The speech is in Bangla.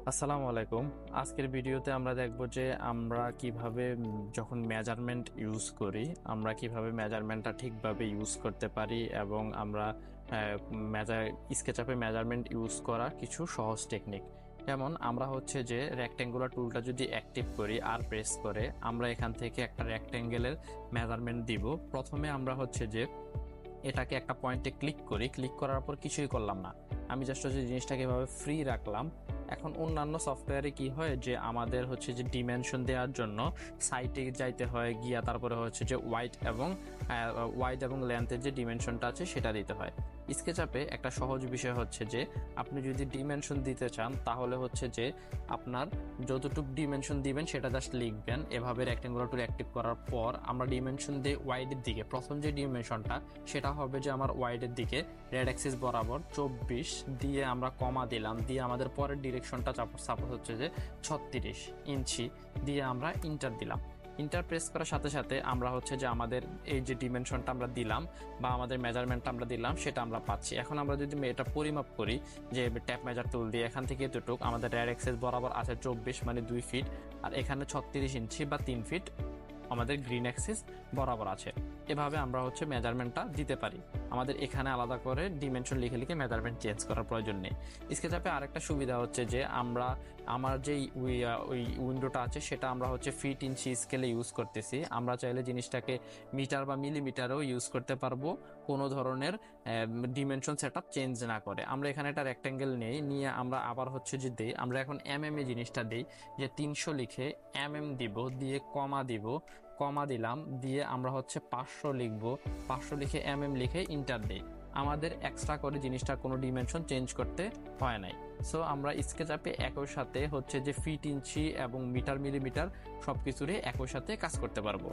আসসালামু আলাইকুম। আজকের ভিডিওতে আমরা দেখব যে আমরা কিভাবে যখন মেজারমেন্ট ইউজ করি আমরা কিভাবে মেজারমেন্টটা ঠিকভাবে ইউজ করতে পারি এবং আমরা মেজার স্কেচআপে মেজারমেন্ট ইউজ করা কিছু সহজ টেকনিক। যেমন আমরা হচ্ছে যে রেক্টেঙ্গুলার টুলটা যদি অ্যাক্টিভ করি আর প্রেস করে আমরা এখান থেকে একটা রেক্টেঙ্গেলের মেজারমেন্ট দিব। প্রথমে আমরা হচ্ছে যে এটাকে একটা পয়েন্টে ক্লিক করি, ক্লিক করার পর কিছুই করলাম না, আমি জাস্ট হচ্ছে জিনিসটাকে এভাবে ফ্রি রাখলাম। এখন অন্যান্য সফটওয়্যারে কি হয় যে আমাদের হচ্ছে যে ডিমেনশন দেওয়ার জন্য সাইটে যাইতে হয়, গিয়া তারপরে হচ্ছে যে ওয়াইড এবং লেন্থের যে ডিমেনশনটা আছে সেটা দিতে হয়। স্কেচআপে একটা সহজ বিষয় হচ্ছে যে আপনি যদি ডিমেনশন দিতে চান তাহলে হচ্ছে যে আপনার যতটুকু ডিমেনশন দিবেন সেটা জাস্ট লিখবেন। এভাবে রেক্টেঙ্গুলার টুল অ্যাক্টিভ করার পর আমরা ডিমেনশন দিই ওয়াইডের দিকে। প্রথম যে ডিমেনশনটা সেটা হবে যে আমার ওয়াইডের দিকে রেড অ্যাক্সিস বরাবর 24 দিয়ে আমরা কমা দিলাম, দিয়ে আমাদের পরের ডিরেকশনটা সাপোজ হচ্ছে যে 36 ইঞ্চি দিয়ে আমরা ইন্টার দিলাম। ইন্টার প্রেস করার সাথে সাথে আমরা হচ্ছে যে আমাদের এই যে ডিমেনশনটা আমরা দিলাম বা আমাদের মেজারমেন্টটা আমরা দিলাম সেটা আমরা পাচ্ছি। এখন আমরা যদি এটা পরিমাপ করি যে ট্যাপ মেজার টুল দিয়ে এখান থেকে এতটুক আমাদের রেড অ্যাক্সিস বরাবর আছে 24 মানে 2 ফিট, আর এখানে 36 ইঞ্চি বা 3 ফিট আমাদের গ্রিন অ্যাক্সিস বরাবর আছে। এভাবে আমরা হচ্ছে মেজারমেন্টটা দিতে পারি। আমাদের এখানে আলাদা করে ডিমেনশন লিখে লিখে মেজারমেন্ট চেঞ্জ করার প্রয়োজন নেই। স্কেচআপে আরেকটা সুবিধা হচ্ছে যে আমার যেই ওই উইন্ডোটা আছে সেটা আমরা হচ্ছে ফিট ইঞ্চি স্কেলে ইউজ করতেছি। আমরা চাইলে জিনিসটাকে মিটার বা মিলিমিটারও ইউজ করতে পারবো কোনো ধরনের ডিমেনশন সেটআপ চেঞ্জ না করে। আমরা এখানে একটা রেক্টেঙ্গেল নিয়ে আমরা আবার হচ্ছে যে আমরা এখন এ জিনিসটা দিই যে 300 লিখে দিব, দিয়ে কমা দিলাম, দিয়ে আমরা হচ্ছে 500 লিখবো, 500 লিখে লিখে ইন্টার দিই। আমাদের এক্সট্রা করে জিনিসটা কোনো ডিমেনশন চেঞ্জ করতে হয় নাই। সো আমরা স্কেচআপে একই সাথে হচ্ছে যে ফিট ইঞ্চি এবং মিটার মিলিমিটার সবকিছুরই একই সাথে কাজ করতে পারবো।